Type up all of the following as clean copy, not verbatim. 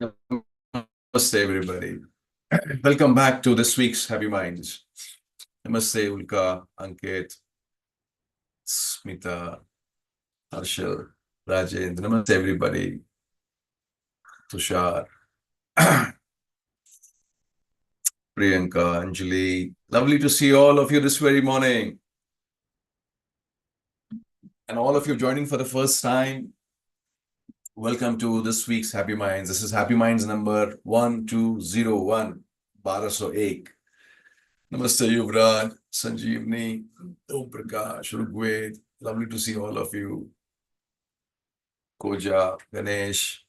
Namaste, everybody. Welcome back to this week's Happy Minds. Namaste, Ulka, Ankit, Smita, Harshal, Rajendra. Namaste, everybody. Tushar, Priyanka, Anjali. Lovely to see all of you this very morning. And all of you joining for the first time, welcome to this week's Happy Minds. This is Happy Minds number 1201, 1201. Namaste, Yuvraj, Sanjeevni, Om Prakash, Rugved. Lovely to see all of you. Koja, Ganesh,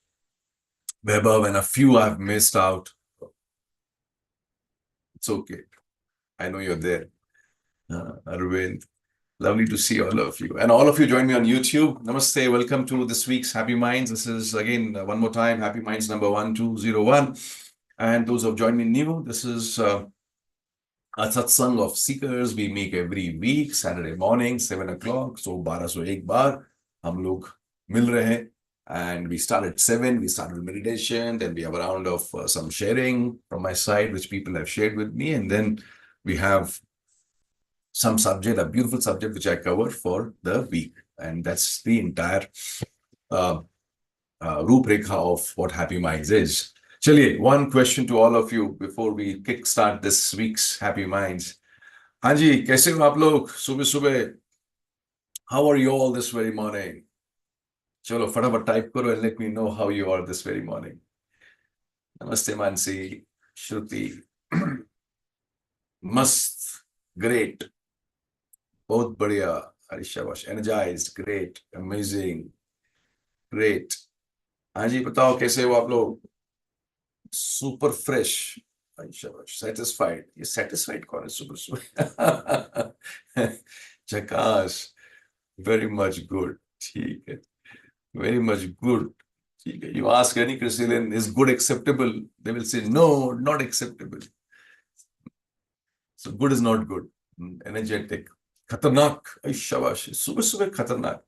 Vaibhav, and a few I've missed out. It's okay. I know you're there. Arvind, lovely to see all of you. And all of you join me on YouTube. Namaste. Welcome to this week's Happy Minds. This is, again, one more time, Happy Minds number 1201. And those who have joined me new, this is a satsang of seekers we make every week, Saturday morning, 7 o'clock. So 1201 बार हम लोग मिल रहे हैं. And we start at 7, we start with meditation, then we have a round of some sharing from my side, which people have shared with me. And then we have some subject, a beautiful subject, which I cover for the week. And that's the entire Ruuprekha of what Happy Minds is. Chaliye, one question to all of you before we kickstart this week's Happy Minds. Hanji, kaise ho aap log? Subah subah. How are you all this very morning? Chalo, fatafat type karo and let me know how you are this very morning. Namaste, Mansi, Shruti. Mast, great. Bahut badhiya, Harishabash, energized, great, amazing, great. हाँ जी बताओ कैसे हो आप लोग? Super fresh, Harishabash, satisfied. ये satisfied कौन है सुबह सुबह? Chakash, very much good. ठीक है. Very much good. You ask any Christian, is good acceptable? They will say, no, not acceptable. So good is not good. Energetic. Khatarnak. Ay, shabash. Subah subah khatarnak.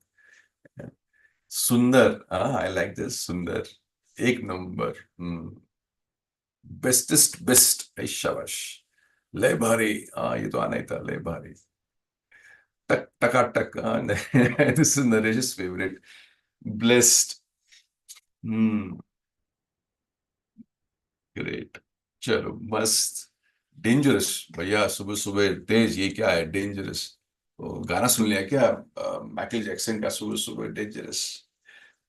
Sundar. I like this. Sundar. Ek number. Bestest best. Ay, shabash. Le bhari. Ye to aana hi tha. Le bhari. Tak, taka, tak. This is Naresh's favorite. Blessed. Great. चलो मस्त. Dangerous भैया सुबह सुबह तेज ये क्या है? Dangerous. तो गाना सुन लिया क्या? माइकल जैक्सन का सुबह सुबह डेंजरस.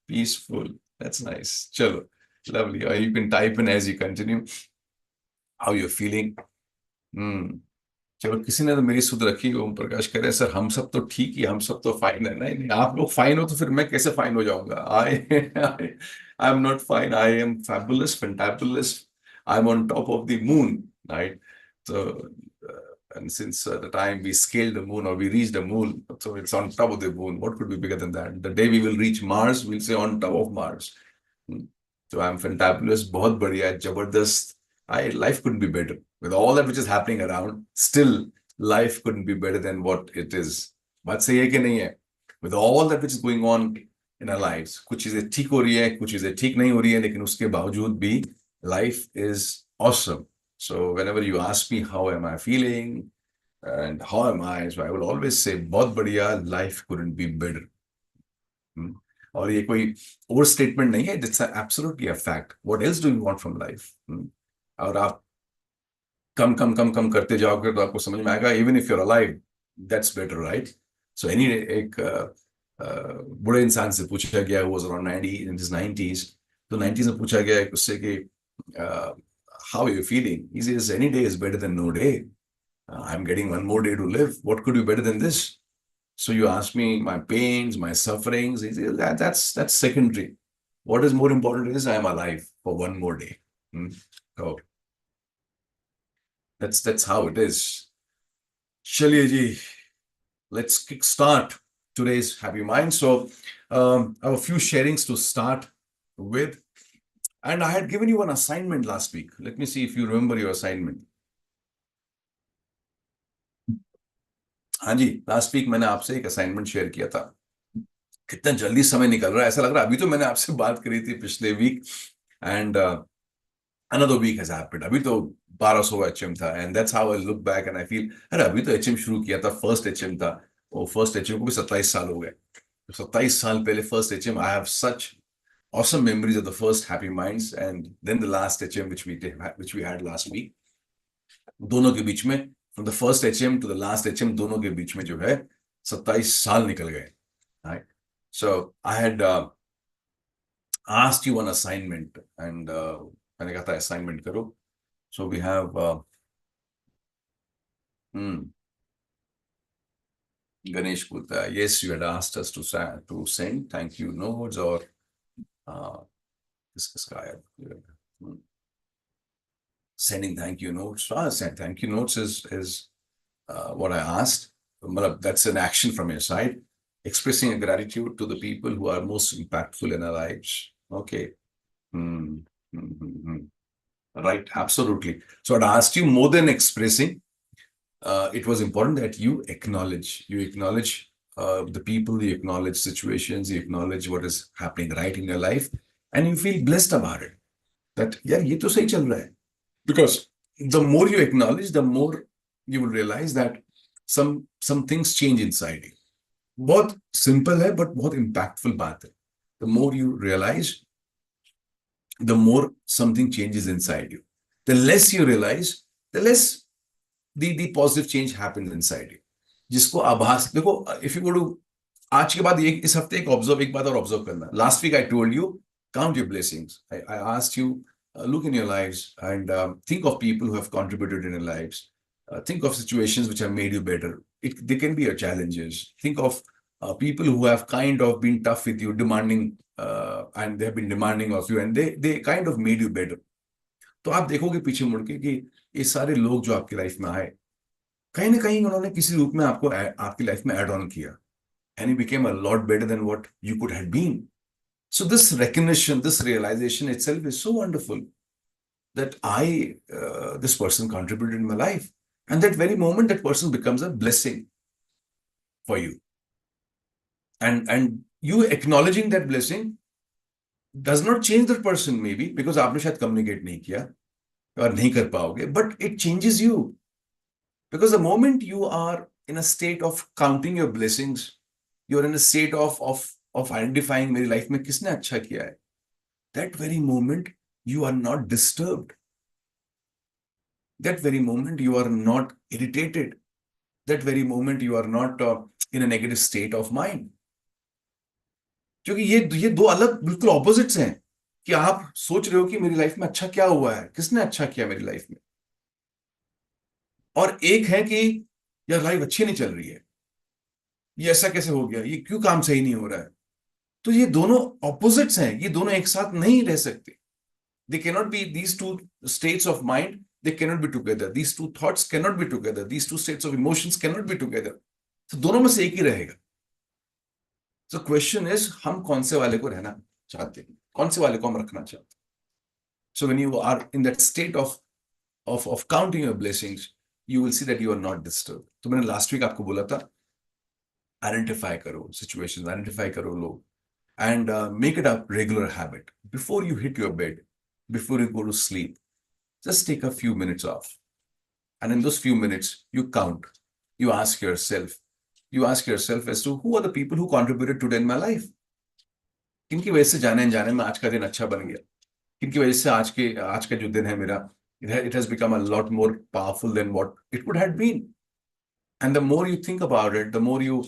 पीसफुल. That's nice. चलो lovely. You can type in as you continue how you're feeling. चलो किसी ने तो मेरी सुध रखी. ओम प्रकाश कह रहे हैं सर हम सब तो ठीक ही, हम सब तो फाइन है. नहीं नहीं, आप लोग फाइन हो तो फिर मैं कैसे फाइन हो जाऊंगा? I am not fine. I am fabulous, fantabulous. I'm on top of the moon, right? So, and since the time we scaled the moon or we reached the moon, so it's on top of the moon. What could be bigger than that? The day we will reach Mars, we'll say on top of Mars. So I'm fantabulous, बहुत बढ़िया, जबरदस्त. Life couldn't be better. With all that which is happening around, still life couldn't be better than what it is. बात सही है कि नहीं है? With all that which is going on in our lives, कुछ चीजें ठीक हो रही है, कुछ चीजें ठीक नहीं हो रही है, लेकिन उसके बावजूद भी life is awesome. So whenever you ask me how am I feeling and how am I, so I will always say बहुत बढ़िया, life couldn't be better. और ये कोई ओवर स्टेटमेंट नहीं है. It's absolutely a fact. What else do you want from life? और आप कम कम कम कम करते जाओगे तो आपको समझ में आएगा even if you are alive that's better, right? So एक बूढ़े इंसान से पूछा गया, वो was around 90 in his 90s. तो 90s में पूछा गया उससे कि how are you feeling? He says any day is better than no day. I am getting one more day to live. What could be better than this? So you ask me my pains, my sufferings, that's secondary. What is more important is I am alive for one more day. So that's how it is. Chaliye ji, let's kickstart today's Happy Mind. So I have a few sharings to start with. And I had given you an assignment last week. Let me see if you remember your assignment. हाँ जी, last week मैंने आपसे एक assignment share किया था. कितना जल्दी समय निकल रहा है, ऐसा लग रहा है अभी तो मैंने आपसे बात करी थी पिछले week. And another week has happened. अभी तो 1200 HM था, and that's how I look back and I feel, अरे अभी तो HM शुरू किया था, फर्स्ट HM था, और फर्स्ट HM को भी 27 साल हो गए. 27 साल पहले first HM, I have such awesome memories of the first Happy Minds and then the last HM which we had last week. दोनों के बीच में, from the first HM to the last HM, दोनों के बीच में जो है 27 साल निकल गए. Right? So I had asked you one assignment, and मैंने कहा था assignment करो. So we have Ganesh Gupta. Yes, you had asked us to send thank you notes or this guy. Sending thank you notes. Thank you notes is what I asked. That's an action from your side. Expressing a gratitude to the people who are most impactful in our lives. Okay. Right, absolutely. So I'd asked you, more than expressing, it was important that you acknowledge the people, you acknowledge situations, you acknowledge what is happening right in your life, and you feel blessed about it. That, yeah, ye to sahi chal raha hai. Because the more you acknowledge, the more you will realize that some things change inside you. बहुत simple है, but बहुत impactful बात है. The more you realize, the more something changes inside you. The less you realize, the less the positive change happens inside you. जिसको आभास देखो, if you go to आज के बाद इस हफ्ते एक बात और ऑब्जर्व करना. Last week I told you, count your blessings. I asked you, look in your lives and think of people who have contributed in your lives. Think of situations which have made you better. They can be your challenges. Think of people who have kind of been tough with you, demanding, and they have been demanding of you, and they kind of made you better. तो आप देखोगे पीछे मुड़ के कि ये सारे लोग जो आपकी लाइफ में आए, कहीं ना कहीं उन्होंने किसी रूप में आपको आपकी लाइफ में एड ऑन किया, and you became a lot better than what you could have been. So this recognition, this realization itself is so wonderful that this person contributed in my life. And that very moment, that person becomes a blessing for you. And you acknowledging that blessing does not change that person, maybe, because आपने शायद communicate नहीं किया और नहीं कर पाओगे, but it changes you. Because the moment you are in a state of counting your blessings, you're in a state of identifying मेरी life में किसने अच्छा किया है. That very moment, you are not disturbed. That very moment, you are not irritated. That very moment, you are not in a negative state of mind. क्योंकि ये दो अलग बिल्कुल ऑपोजिट्स हैं कि आप सोच रहे हो कि मेरी लाइफ में अच्छा क्या हुआ है, किसने अच्छा किया मेरी लाइफ में, और एक है कि यार लाइफ अच्छी नहीं चल रही है, ये ऐसा कैसे हो गया, ये क्यों काम सही नहीं हो रहा है. तो ये दोनों ऑपोजिट्स हैं, ये दोनों एक साथ नहीं रह सकते. They cannot be, these two states of mind, they cannot be together. These two thoughts cannot be together. These two states of emotions cannot be together. तो दोनों में से एक ही रहेगा. So question is, हम कौन से वाले को रहना चाहते हैं, कौन से वाले को हम रखना चाहते हैं. So when you are in that state of counting your blessings, you will see that you are not disturbed. तो मैंने last week आपको बोला था, identify करो situations, identify करो लोग, and make it a regular habit. Before you hit your bed, before you go to sleep, just take a few minutes off. And in those few minutes, you count. You ask yourself as to who are the people who contributed today in my life. किनकी वजह से जाने में आज का दिन अच्छा बन गया, किनकी वजह से आज का जो दिन है मेरा, it has become a lot more powerful than what it would have been. And the more you think about it, the more you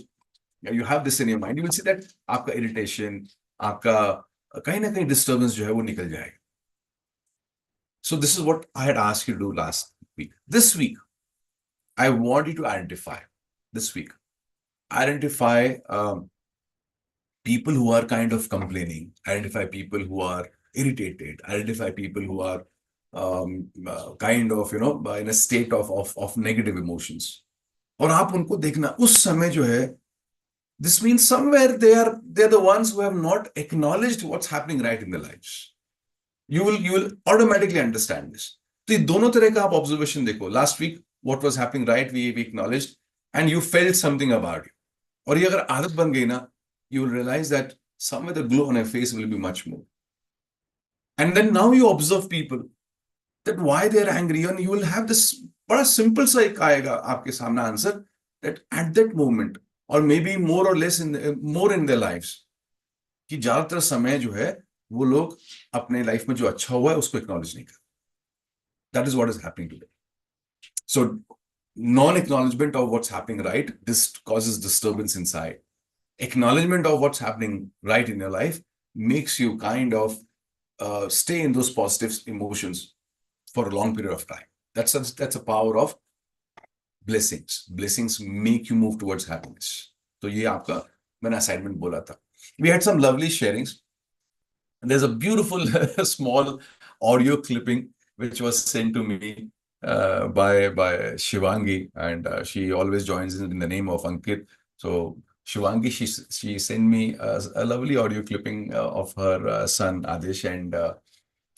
have this in your mind, you will see that आपका irritation, आपका कहीं ना कहीं disturbance जो है वो निकल जाएगा. So this is what I had asked you to do last week. This week, I want you to identify people who are kind of complaining, identify people who are irritated, identify people who are kind of, in a state of negative emotions. और आप उनको देखना उस समय जो है, this means somewhere they're the ones who have not acknowledged what's happening right in their lives. You will automatically understand this. तो ये दोनों तरह का आप observation देखो. Last week, what was happening right, we acknowledged, and you felt something about it. और ये अगर आदत बन गई ना, you will realize that somewhere the glow on your face will be much more. And then now you observe people that why they're angry, and you will have this बड़ा simple सा एक आएगा आपके सामने answer, that at that moment or maybe more or less more in their lives, कि ज्यादातर समय जो है वो लोग अपने लाइफ में जो अच्छा हुआ है उसको एक्नॉलेज नहीं करते. That is what is happening today. So non-acknowledgement of what's happening right, this causes disturbance inside. Acknowledgement of what's happening right in your life makes you kind of stay in those positive emotions for a long period of time. That's a power of blessings. Blessings make you move towards happiness. So ये आपका मैंने assignment बोला था. We had some lovely sharings. There's a beautiful small audio clipping which was sent to me by Shivangi, and she always joins in the name of Ankit. So Shivangi, she sent me a lovely audio clipping of her son Adish, and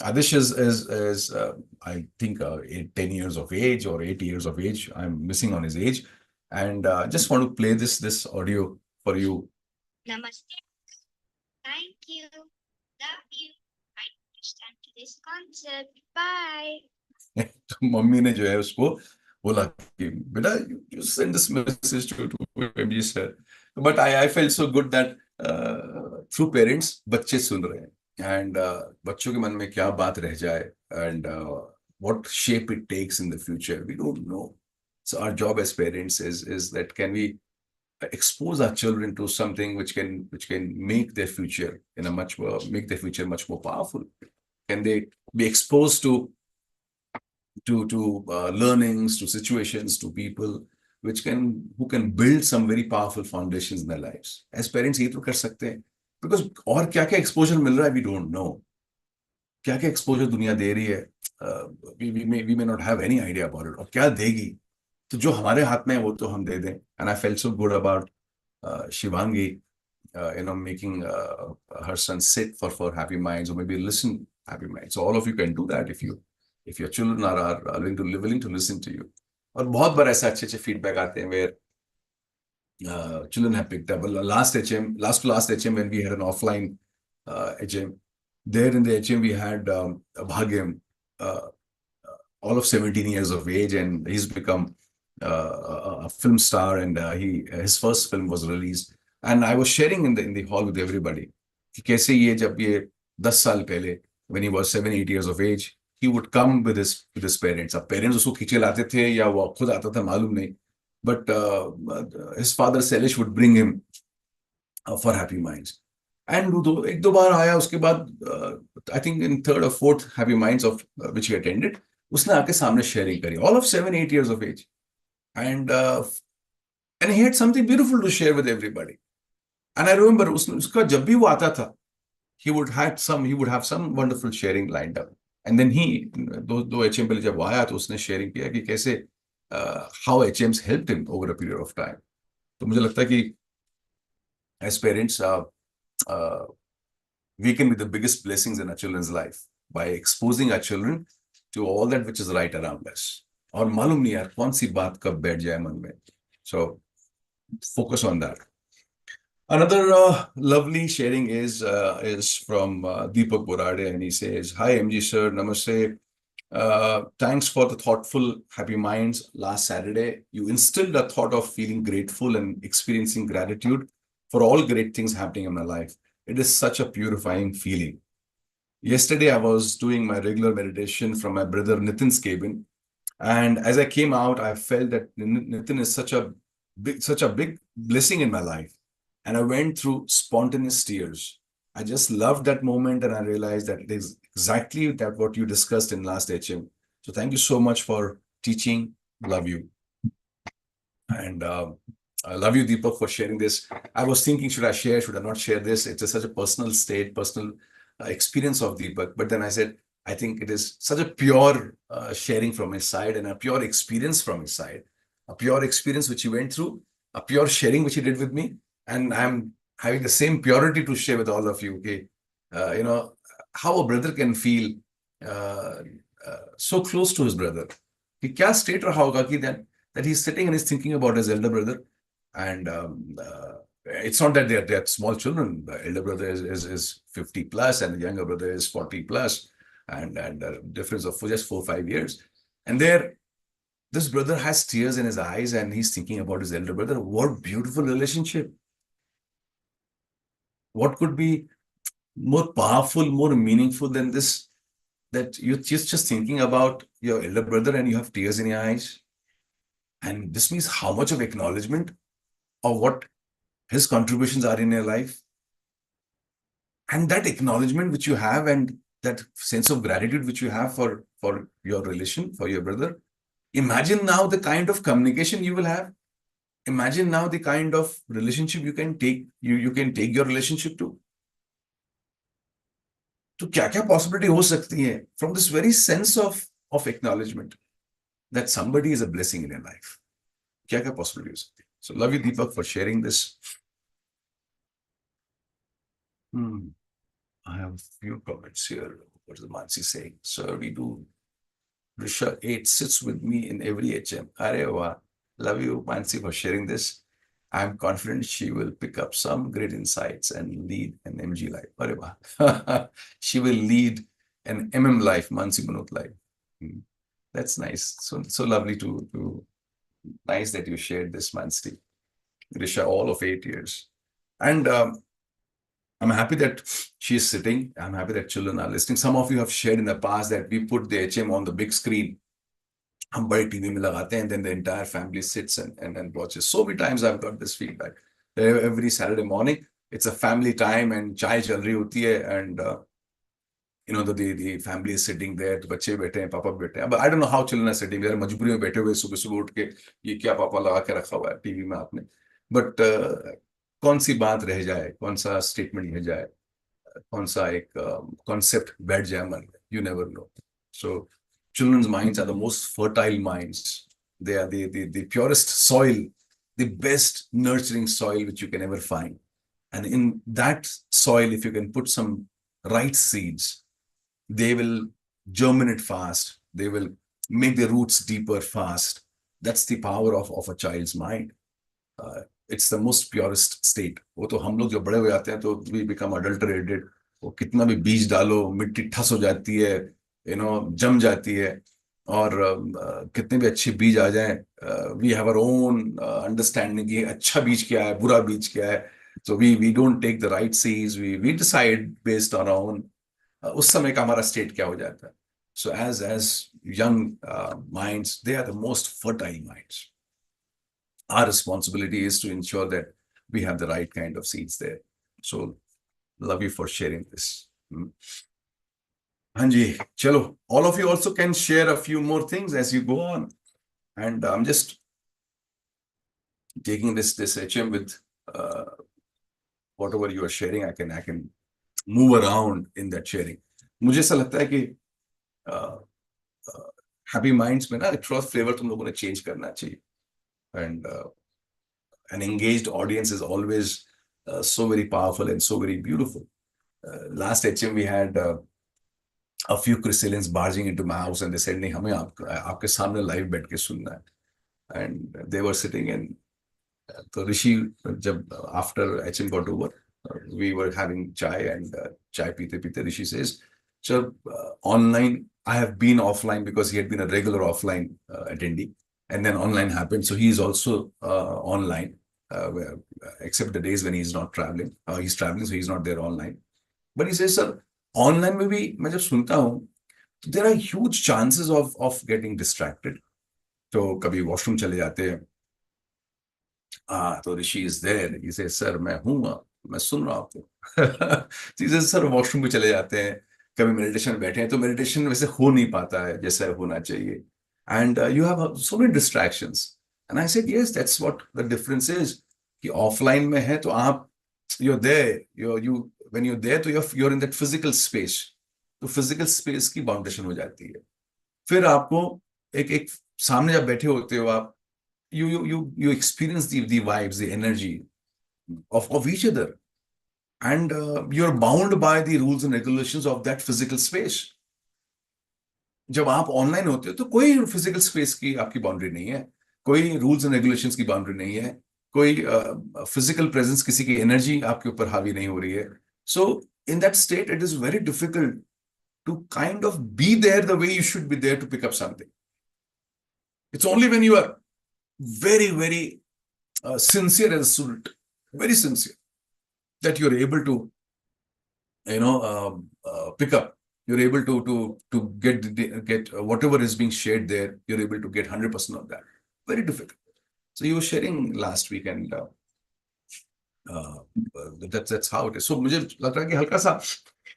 Adish is I think 10 years of age or 8 years of age. I'm missing on his age, and just want to play this audio for you. Namaste. Thank you. Love you. I understand this concept. Bye. तो mummy ने जो है उसको बोला कि बेटा you send this message to MG sir. But I felt so good that through parents बच्चे सुन रहे हैं, and बच्चों के मन में क्या बात रह जाए, and what shape it takes in the future, we don't know. So our job as parents is that can we expose our children to something which can make their future make their future much more powerful. Can they be exposed to learnings, to situations, to people who can build some very powerful foundations in their lives. As parents ये तो कर सकते हैं, because और क्या क्या exposure मिल रहा है we don't know. क्या क्या exposure दुनिया दे रही है, we may not have any idea about it. और क्या देगी, तो जो हमारे हाथ में है वो तो हम दे दें. And I felt so good about Shivangi, making her son sit for Happy Minds, or maybe listen Happy Minds. So all of you can do that if your children are willing to listen to you. और बहुत बार ऐसे अच्छे feedback आते हैं where children have picked up. Last to last HM, when we had an offline HM, there in the HM we had Bhagyam, all of 17 years of age, and he's become a film star, and his first film was released. And I was sharing in the hall with everybody कि कैसे ये जब ये 10 साल पहले, when he was 7-8 years of age, he would come with his parents. अब parents उसको खींचे लाते थे या वो खुद आता था मालूम नहीं, but his father Selish would bring him for Happy Minds. And एक दो बार आया, उसके बाद I think in third or fourth Happy Minds of which he attended, उसने आके सामने sharing करी, all of 7-8 years of age, and he had something beautiful to share with everybody. And I remember उसका जब भी वो आता था, he would have some wonderful sharing lined up. And then दो HM पहले जब वो आया तो उसने sharing किया कि कैसे how HMs helped him over a period of time. तो मुझे लगता है कि as parents we can be the biggest blessings in our children's life by exposing our children to all that which is right around us. और मालूम नहीं यार कौन सी बात कब बैठ जाए मन में. So focus on that. Another lovely sharing is from Deepak Borade, and he says, "Hi MG sir, namaste. Thanks for the thoughtful Happy Minds last Saturday. You instilled a thought of feeling grateful and experiencing gratitude for all great things happening in my life. It is such a purifying feeling. Yesterday, I was doing my regular meditation from my brother Nitin's cabin, and as I came out, I felt that Nitin is such a big blessing in my life. And I went through spontaneous tears. I just loved that moment, and I realized that it is exactly that what you discussed in last HM. So thank you so much for teaching. Love you." And I love you, Deepak, for sharing this. I was thinking, should I share, should I not share this? It's such a personal state, personal experience of Deepak. But then I said, I think it is such a pure sharing from his side, and a pure experience from his side, a pure experience which he went through, a pure sharing which he did with me. And I'm having the same purity to share with all of you. Okay, how a brother can feel so close to his brother. कि क्या state रहा होगा कि that he's sitting and he's thinking about his elder brother, and it's not that they're small children. The elder brother is 50 plus and the younger brother is 40 plus, and a difference of just 4 5 years. And this brother has tears in his eyes and he's thinking about his elder brother. What beautiful relationship. What could be more powerful, more meaningful than this? That you're just thinking about your elder brother and you have tears in your eyes. And this means how much of acknowledgement of what his contributions are in your life. And that acknowledgement which you have and that sense of gratitude which you have for your relation, for your brother. Imagine now the kind of communication you will have. Imagine now the kind of relationship you can take your relationship to. तो क्या क्या possibility हो सकती है from this very sense of acknowledgement that somebody is a blessing in your life. क्या क्या possibility हो सकती है. So love you, Deepak, for sharing this. I have a few comments here. What is the Mansi saying? Sir, we do. Risha 8 sits with me in every HM. Areva, love you, Mansi, for sharing this. I'm confident she will pick up some great insights and lead an MG life. Areva. She will lead an MM life, Mansi Manot life. That's nice. So lovely nice that you shared this, Mansi. Risha, all of 8 years. And I'm happy that she is sitting. I'm happy that children are listening. Some of you have shared in the past that we put the HM on the big screen. हम बड़े TV में लगाते हैं, and then the entire family sits and watches. So many times I've got this feedback. Every Saturday morning, it's a family time and चाय चल रही होती है, and the family is sitting there. तो बच्चे बैठे हैं, पापा बैठे हैं. But I don't know how children are sitting there. मजबूरी में बैठे हुए सुबह सुबह उठ के ये क्या पापा लगा के रखा हुआ है टीवी में आपने. But कौन सी बात रह जाए, कौन सा स्टेटमेंट रह जाए, कौन सा एक कॉन्सेप्ट बैठ जाए मन में, you never know. So children's minds are the most fertile minds. They are the purest soil, the best nurturing soil which you can ever find. And in that soil, if you can put some right seeds, they will germinate fast. They will make the roots deeper fast. That's the power of a child's mind. It's the most purest state. वो तो हम लोग जब बड़े हो जाते हैं तो we become adulterated. वो कितना भी बीज डालो, मिट्टी ठस हो जाती है, जम जाती है, और कितने भी अच्छे बीज आ जाएं, we have our own understanding कि अच्छा बीज क्या है, बुरा बीज क्या है. So we don't take the right seeds. We decide based on our own. उस समय का हमारा स्टेट क्या हो जाता है. So as young minds, they are the most fertile minds. Our responsibility is to ensure that we have the right kind of seeds there. So love you for sharing this. Hanji, chalo. All of you also can share a few more things as you go on. And I'm just taking this HM with whatever you are sharing. I can move around in that sharing. मुझे ऐसा लगता है कि happy minds में ना trust flavour तुम लोगों ने चेंज करना चाहिए. And an engaged audience is always so very powerful and so very beautiful. Last HM we had a few Chrysalians barging into my house and they said, नहीं हमें आपके सामने live बैठ के सुनना है. And they were sitting in. तो ऋषि जब after HM got over, we were having chai and chai पीते पीते ऋषि says, so online, I have been offline because he had been a regular offline attendee. And then online happened. So he is also online, except the days when he's not traveling. He's traveling, so he's not there online. But he says, sir, online में भी मैं जब सुनता हूँ, there are huge chances of getting distracted. तो कभी washroom चले जाते हैं. तो ऋषि is there. He says, sir, मैं हूँ, मैं सुन रहा हूँ आपको. He says, sir, वॉशरूम भी चले जाते हैं. कभी मेडिटेशन बैठे हैं तो मेडिटेशन वैसे हो नहीं पाता है जैसा होना चाहिए. And you have so many distractions. And I said, yes, that's what the difference is. कि offline में है तो आप, you're there, when you're there, तो you're in that physical space. तो physical space की boundation हो जाती है. फिर आपको एक सामने जब बैठे होते हो आप, you experience the vibes, the energy of each other. And you're bound by the rules and regulations of that physical space. जब आप ऑनलाइन होते हो तो कोई फिजिकल स्पेस की आपकी बाउंड्री नहीं है, कोई रूल्स एंड रेगुलेशंस की बाउंड्री नहीं है, कोई फिजिकल प्रेजेंस, किसी की एनर्जी आपके ऊपर हावी नहीं हो रही है. So in that state it is very difficult to kind of be there the way you should be there to pick up something. It's only when you are very, very sincere as a student, very sincere, that you're able to, pick up. You're able to get whatever is being shared there. You're able to get 100% of that. Very difficult. So you were sharing last week, and uh, that's how it is. So मुझे लग रहा है कि हल्का सा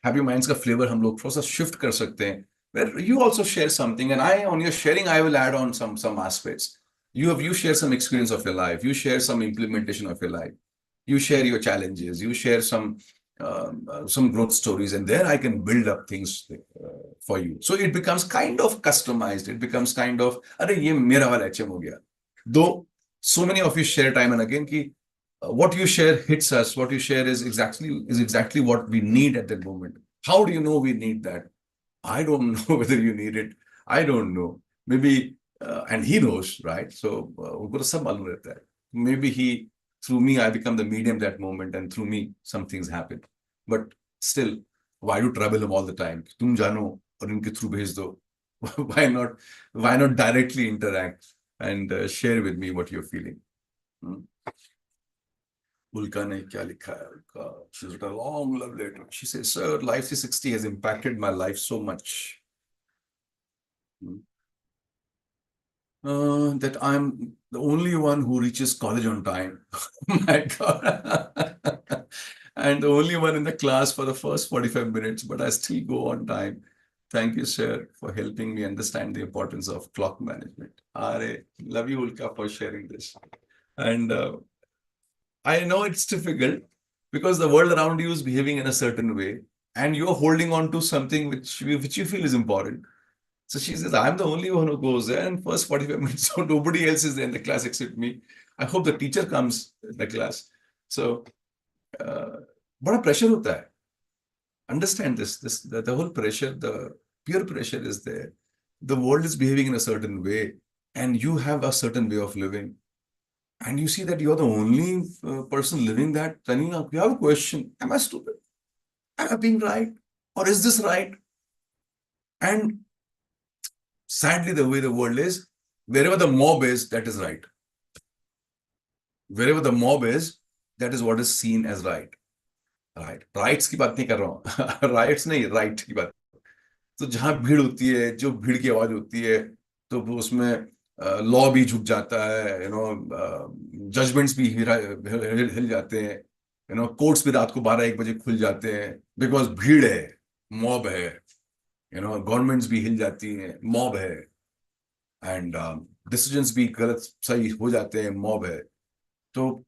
happy minds का flavour हम लोग थोड़ा सा शिफ्ट कर सकते हैं. Where you also share something, and I, on your sharing, I will add on some aspects. You share some experience of your life. You share some implementation of your life. You share your challenges. You share some growth stories, and there I can build up things for you. So it becomes kind of customized. It becomes kind of, अरे ये मेरा वाला HM हो गया. Though so many of you share time and again कि what you share hits us. What you share is exactly what we need at that moment. How do you know we need that? I don't know whether you need it. I don't know. Maybe, and he knows, right? So, उनको तो सब मालूम रहता है. Maybe through me, I become the medium that moment, and through me, some things happen. But still, why do trouble him all the time? तुम जानो और इनके through भेज दो. Why not directly interact and share with me what you're feeling? Hmm? Ulka ne kya likha hai? Ulka, she's written a long love letter. She says, "Sir, Life 360 has impacted my life so much. That I'm the only one who reaches college on time." My God. And the only one in the class for the first 45 minutes, but I still go on time. Thank you, sir, for helping me understand the importance of clock management. Are, love you, Ulka, for sharing this. And I know it's difficult because the world around you is behaving in a certain way, and you're holding on to something which you feel is important. So she says, I'm the only one who goes there, and first 45 minutes, so nobody else is there in the class except me. I hope the teacher comes in the class. So, बड़ा pressure होता है. Understand this, the whole pressure, the peer pressure is there. The world is behaving in a certain way, and you have a certain way of living. And you see that you're the only person living that, then you have a question. Am I stupid? Am I being right? Or is this right? And sadly, the way the world is, wherever the mob is, that is right. Wherever the mob is, that is what is seen as right. Right. Rights की बात नहीं कर रहा हूँ. Rights नहीं, right की बात. तो जहां भीड़ होती है, जो भीड़ की आवाज होती है, तो उसमें लॉ भी झुक जाता है, जजमेंट्स भी हिल जाते हैं, कोर्ट्स भी रात को 12-1 बजे खुल जाते हैं, बिकॉज भीड़ है, मॉब है, गवर्नमेंट्स भी हिल जाती हैं, मॉब है, एंड डिसीजंस भी गलत सही हो जाते हैं, मॉब है. तो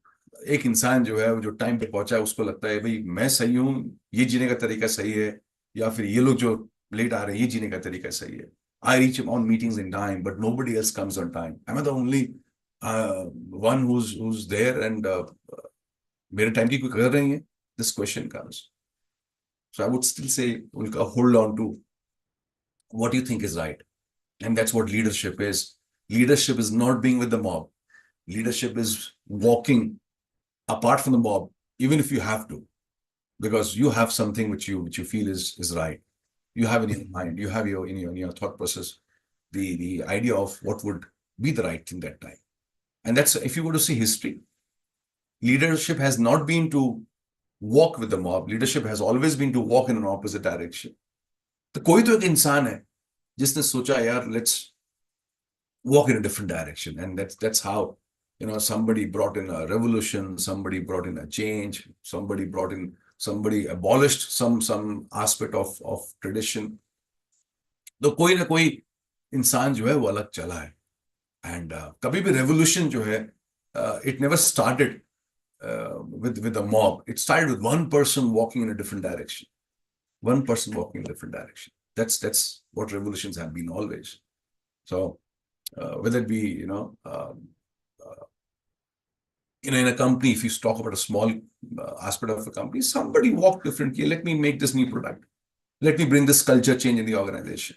एक इंसान जो है, जो टाइम पे पहुंचा है, उसको लगता है भाई मैं सही हूं, ये जीने का तरीका सही है, या फिर ये लोग जो लेट आ रहे हैं, ये जीने का तरीका सही है. I reach on meetings in time, but nobody else comes on time. Am I the only one who's there, and मेरे टाइम की कोई कदर नहीं है? This question comes. So I would still say, Ulka, hold on to what you think is right. And that's what leadership is. Leadership is not being with the mob. Leadership is walking apart from the mob, even if you have to, because you have something which you feel is right. You have in your mind, you have in your thought process, the idea of what would be the right thing that time. And that's, if you go to see history, leadership has not been to walk with the mob. Leadership has always been to walk in an opposite direction. तो कोई तो एक इंसान है जिसने सोचा, यार, let's walk in a different direction. And that's how, somebody brought in a revolution, somebody brought in a change, somebody abolished some aspect of tradition. तो कोई ना कोई इंसान जो है वो अलग चला है. And कभी भी revolution जो है, it never started with a mob. It started with one person walking in a different direction. One person walking in a different direction. That's what revolutions have been always. So whether it be, in a company, if you talk about a small aspect of a company, somebody walked differently. Let me make this new product. Let me bring this culture change in the organization.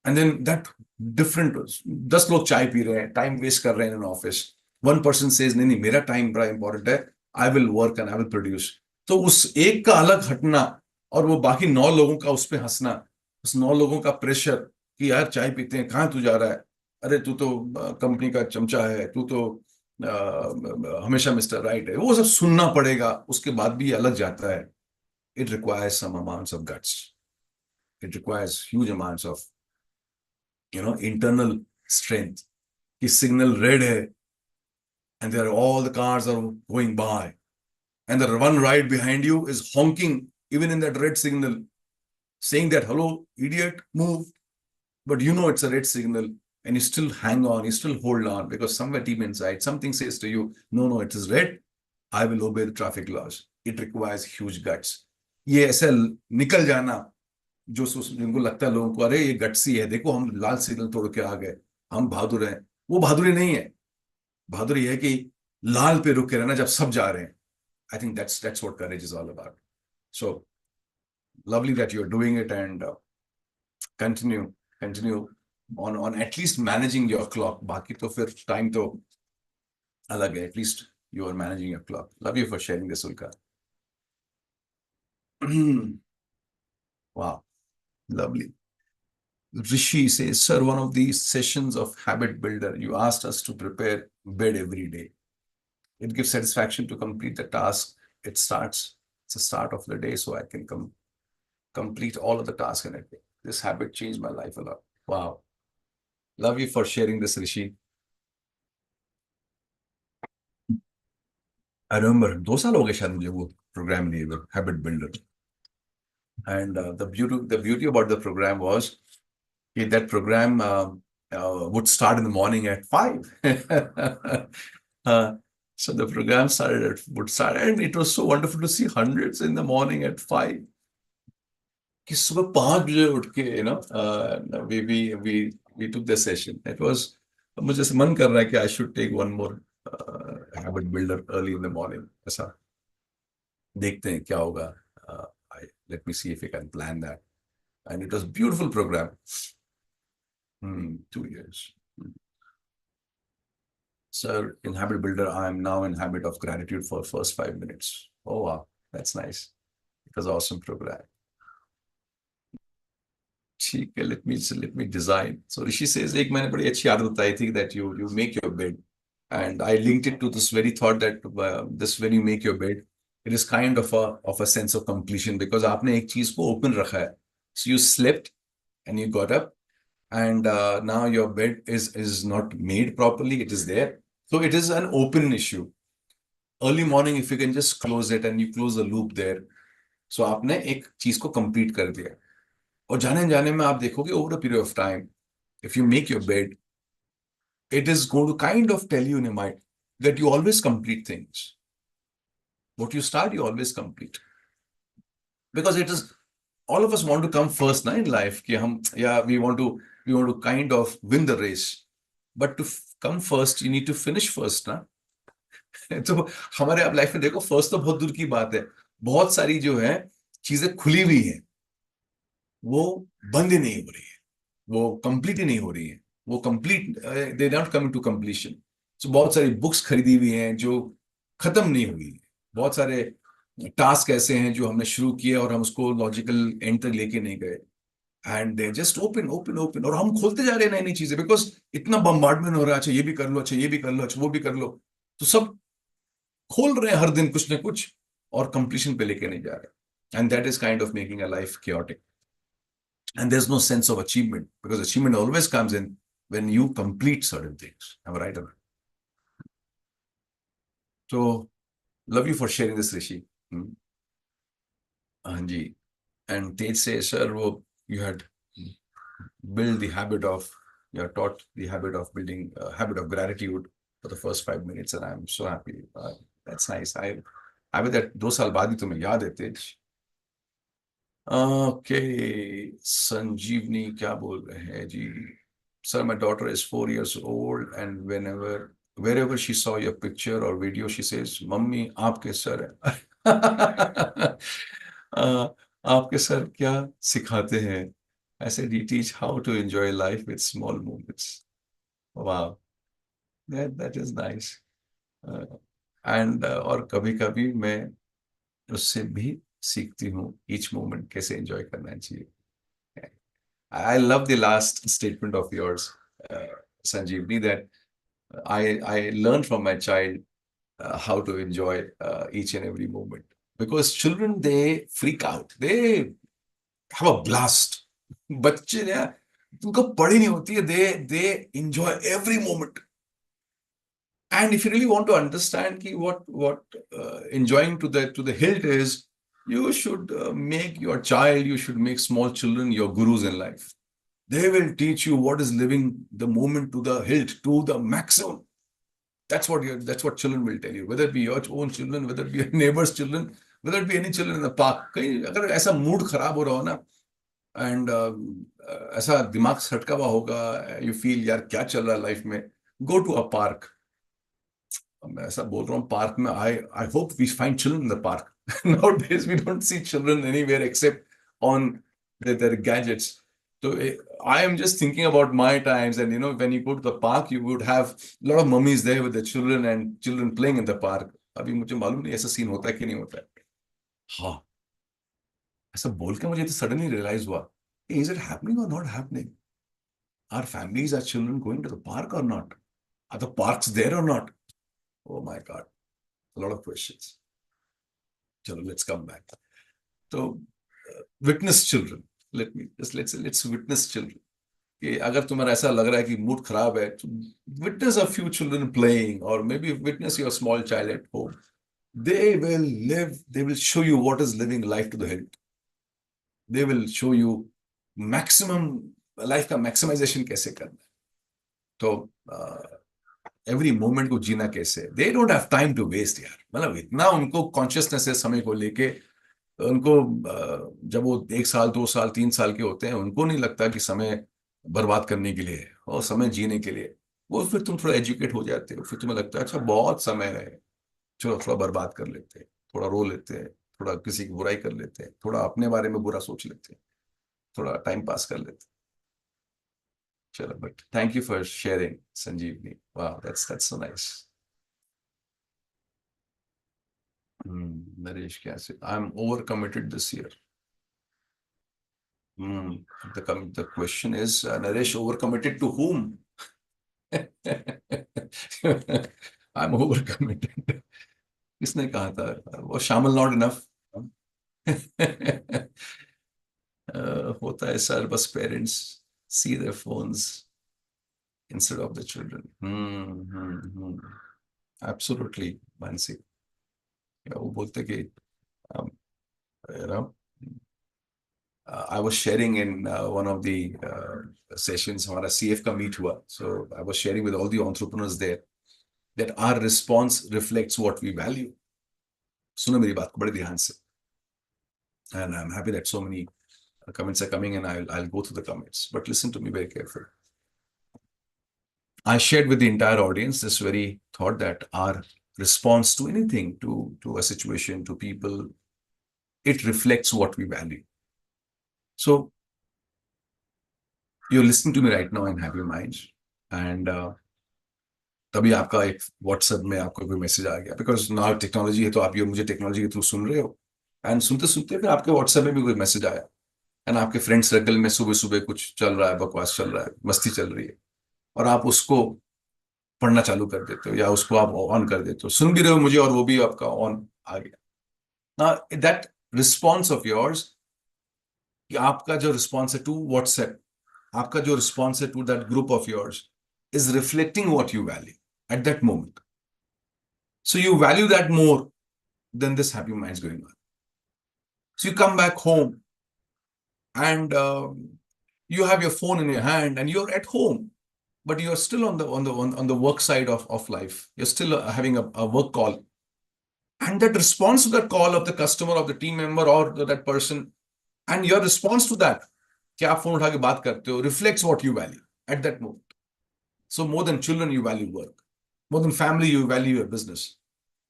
And then that different, 10 लोग चाय P रहे हैं, time waste कर रहे हैं in an office. 1 person says नहीं नहीं मेरा टाइम बड़ा इंपॉर्टेंट है, I will work and I will produce. तो उस एक का अलग हटना और वो बाकी 9 लोगों का उस पर हंसना, उस 9 लोगों का प्रेशर कि यार चाय पीते हैं, कहाँ तू जा रहा है, अरे तू तो कंपनी का चमचा है, तू तो हमेशा मिस्टर राइट है, वो सब सुनना पड़ेगा, उसके बाद भी ये अलग जाता है। It requires some amounts of guts, it requires huge amounts of internal strength कि सिग्नल रेड है and there are all the cars are going by and the one right behind you is honking even in that red signal, saying that hello idiot move, but you know it's a red signal and you still hang on, you still hold on because somewhere deep inside something says to you no no it is red, I will obey the traffic laws. It requires huge guts. ये ऐसे निकल जाना जो जिनको लगता है लोगों को अरे ये गट्सी है, देखो हम लाल सिग्नल तोड़ के आ गए, हम बहादुर हैं, वो बहादुरी नहीं है। बहादुरी है कि लाल पे रुक के रहना जब सब जा रहे हैं। I think that's what courage is all about. So lovely that you're doing it and continue on at least managing your clock. बाकी तो फिर time तो अलग है. At least you are managing your clock. Love you for sharing this, Ulka. Wow, lovely. Rishi says, sir, one of these sessions of Habit Builder, you asked us to prepare bed every day. It gives satisfaction to complete the task. It starts, it's the start of the day, so I can complete all of the tasks in a day. This habit changed my life a lot. Wow. Love you for sharing this, Rishi. I remember 2 साल हो गए शायद मुझे वो program लिए हुए, Habit Builder. And the beauty about the program was that program would start in the morning at 5. uh, so the program would start, and it was so wonderful to see hundreds in the morning at 5. कि सुबह 5 बजे उठ के we took the session. It was मुझे से मन कर रहा है कि I should take one more habit builder early in the morning. ऐसा देखते हैं क्या होगा. Let me see if I can plan that. And it was a beautiful program. 2 years. Sir, in Habit Builder, I am now in habit of gratitude for first 5 minutes. Oh, wow. That's nice. It was an awesome program. ठीक है, let me design. So Rishi says, एक मैंने बड़ी अच्छी आदत बताई थी that you make your bed. And I linked it to this very thought that this when you make your bed, it is kind of a sense of completion because आपने एक चीज को open रखा है. So you slept and you got up and now your bed is not made properly. It is there. So it is an open issue. Early morning, if you can just close it and you close the loop there. So आपने एक चीज को complete कर दिया. और जाने जाने में आप देखोगे over a period of time, if you make your bed, it is going to kind of tell you in your mind that you always complete things. What you start, you always complete. Because it is, all of us want to come first na, in life. कि हम, yeah, we want to kind of win the race. But to come first, you need to finish first ना. तो हमारे आप life में देखो first तो बहुत दूर की बात है, बहुत सारी जो है चीजें खुली हुई हैं, वो बंद ही नहीं हो रही है, वो कंप्लीट ही नहीं हो रही है, वो complete they not coming to completion. So बहुत सारी बुक्स खरीदी हुई हैं जो खत्म नहीं हुई है, बहुत सारे टास्क ऐसे हैं जो हमने शुरू किए और हम उसको लॉजिकल एंड तक लेके नहीं गए, and they just open open open, और हम खोलते जा रहे हैं नई नई चीजें बिकॉज इतना बम्बार्डमेंट हो रहा है, अच्छा ये भी कर लो, अच्छा ये भी कर लो, अच्छा वो भी कर लो, तो सब खोल रहे हैं हर दिन कुछ ना कुछ और कंप्लीशन पे लेके नहीं जा रहे, and that is kind of making a life chaotic. And there's no sense of achievement because achievement always comes in when you complete certain things. Am I right? So love you for sharing this, Rishi. Anji. And Tej says, sir, you had built the habit of, you are taught the habit of building a habit of gratitude for the first 5 minutes, and I'm so happy. That's nice. I bet that 2 साल बाद ही तुम्हें याद है, Tej. Okay, संजीवनी क्या बोल रहे हैं जी? Sir, my daughter is 4 years old, and wherever she saw your picture or video, she says, "Mummy, आपके सर है." आपके सर क्या सिखाते हैं? I said, "He teach how to enjoy life with small moments." Wow, that is nice. And और कभी कभी मैं उससे भी सीखती हूँ ईच मोमेंट कैसे एंजॉय करना चाहिए. I love the last statement of yours, Sanjeevni, that I learned from my child how to enjoy each and every moment. Because children, they freak out. They have a blast. बच्चे ना उनको पड़ी नहीं होती है. They enjoy every moment. And if you really want to understand ki what enjoying to the hilt is, you should make your child, you should make small children your gurus in life. They will teach you what is living the moment to the hilt, to the maximum. That's what children will tell you. Whether it be your own children, whether it be your neighbor's children, whether it be any children in the park. कहीं अगर ऐसा mood खराब हो रहा हो ना, and ऐसा दिमाग सटका हुआ होगा, यू फील यार क्या चल रहा है लाइफ में, गो टू अ पार्क. मैं ऐसा बोल रहा हूँ पार्क में. I hope we find children in the park. Nowadays we don't see children anywhere except on their gadgets. So I am just thinking about my times, and when you go to the park, you would have a lot of mummies there with the children and children playing in the park. अभी मुझे मालूम नहीं ऐसा scene होता है कि नहीं होता है. हाँ, ऐसा बोल के मुझे तो सडनली रियलाइज हुआ, is it happening or not happening? Our families, our children going to the park or not? Are the parks there or not? Oh my God, a lot of questions. Chalo, let's come back. So, witness children. Let's witness children. कि अगर तुम्हारा ऐसा लग रहा है कि mood खराब है, तो witness a few children playing, or maybe witness your small child at home. They will show you what is living life to the hilt. They will show you maximum life का maximization कैसे करना है. तो every moment को जीना कैसे. They don't have time to waste यार. मतलब इतना उनको कॉन्शियसनेस है समय को लेके. उनको जब वो 1 साल 2 साल 3 साल के होते हैं, उनको नहीं लगता कि समय बर्बाद करने के लिए है, और समय जीने के लिए. वो फिर तुम थोड़ा एजुकेट हो जाते हो, फिर तुम्हें लगता है अच्छा बहुत समय है, चलो थोड़ा बर्बाद कर लेते हैं, थोड़ा रो लेते हैं, थोड़ा किसी की बुराई कर लेते हैं, थोड़ा अपने बारे में बुरा सोच लेते हैं, थोड़ा टाइम पास कर लेते हैं. चलो, but thank you for sharing Sanjivani. वाह, that's so nice. Naresh, कैसे? I'm overcommitted this year. The question is, Naresh, overcommitted to whom? I'm overcommitted. किसने कहा था? वो शामिल not enough. होता है सर, बस parents see their phones instead of the children. Absolutely, Mansi. वो बोलते कि um, you know, I was sharing in one of the sessions, हमारा CF का meet हुआ. So I was sharing with all the entrepreneurs there that our response reflects what we value. सुनो मेरी बात को बड़े ध्यान से. And I'm happy that so many comments are coming, and I'll go through the comments. But listen to me very carefully. I shared with the entire audience this very thought that our response to anything, to a situation, to people, it reflects what we value. So you're listening to me right now in Happy Minds, and तभी आपका एक WhatsApp में आपको कोई message आ गया, because now technology है, तो आप ये मुझे टेक्नोलॉजी के थ्रू सुन रहे हो, एंड सुनते सुनते फिर आपके व्हाट्सएप में भी कोई मैसेज आया, एंड आपके फ्रेंड सर्कल में सुबह सुबह कुछ चल रहा है, बकवास चल रहा है, मस्ती चल रही है, और आप उसको पढ़ना चालू कर देते हो, या उसको आप ऑन कर देते हो, सुन भी रहे हो मुझे, और वो भी आपका ऑन आ गया. Now that response of yours, कि आपका जो रिस्पॉन्स है टू व्हाट्सएप, आपका जो रिस्पॉन्स है to that group of yours, is reflecting what you value at that moment. So you value that more than this Happy Minds going on. So you come back home, and you have your phone in your hand, and you're at home, but you're still on the work side of life. You're still having a work call, and that response to that call of the customer, of the team member, or that person, and your response to that, कि आप phone उठा के बात करते हो, reflects what you value at that moment. So more than children, you value work. More than family, you value your business.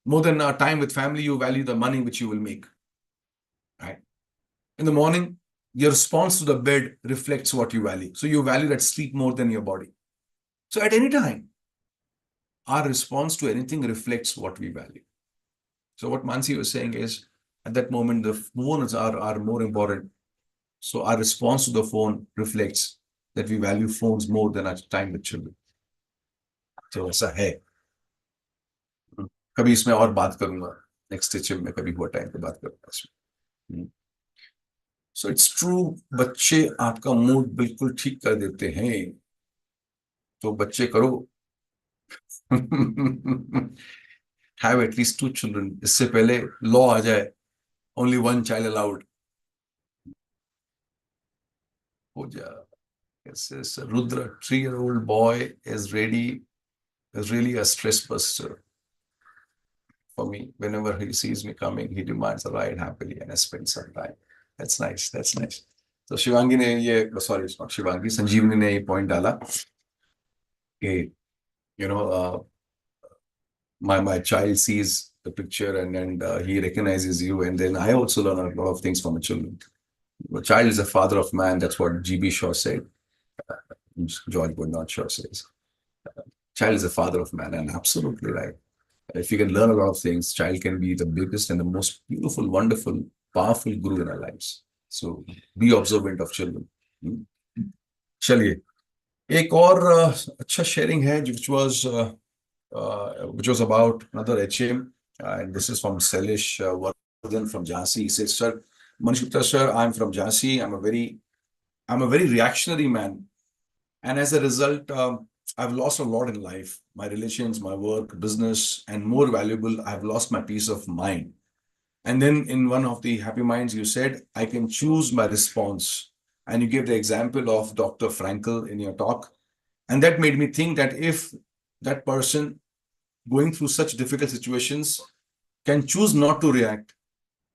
More than time with family, you value the money which you will make. Right? In the morning, your response to the bed reflects what you value. So you value that sleep more than your body. So at any time, our response to anything reflects what we value. So what Mansi was saying is, at that moment, the phones are more important. So our response to the phone reflects that we value phones more than our time with children. So ऐसा है. कभी इसमें और बात करूंगा. Next stage में कभी हुआ टाइम पे बात करूंगा इसमें. So it's true, बच्चे आपका मूड बिल्कुल ठीक कर देते हैं. तो बच्चे करो. Have at least 2 children. इससे पहले लॉ आ जाए, only 1 child allowed. हो जा. Yes, Rudra, 3-year-old boy is really a stress buster for me. Whenever he sees me coming, he demands a ride happily and I spend some time. That's nice. That's nice. So Shivangi ने ये, sorry, it's not Shivangi, संजीवनी ने ये point डाला कि, you know, my child sees the picture and he recognizes you, and then I also learn a lot of things from a children. A child is the father of man. That's what G.B. Shaw said. George Bernard Shaw says. Child is the father of man, and absolutely right. If you can learn a lot of things, child can be the biggest and the most beautiful, wonderful, powerful guru in our lives. So be observant of children. चलिए, एक और अच्छा sharing है, which was about another HM, and this is from Selish Vardhan from Jhansi. He says, "Sir, Manish Gupta, sir, I'm from Jhansi. I'm a very reactionary man, and as a result, I've lost a lot in life. My relations, my work, business, and more valuable, I've lost my peace of mind." And then in one of the Happy Minds, you said, "I can choose my response." And you gave the example of Dr. Frankl in your talk. And that made me think that if that person going through such difficult situations can choose not to react,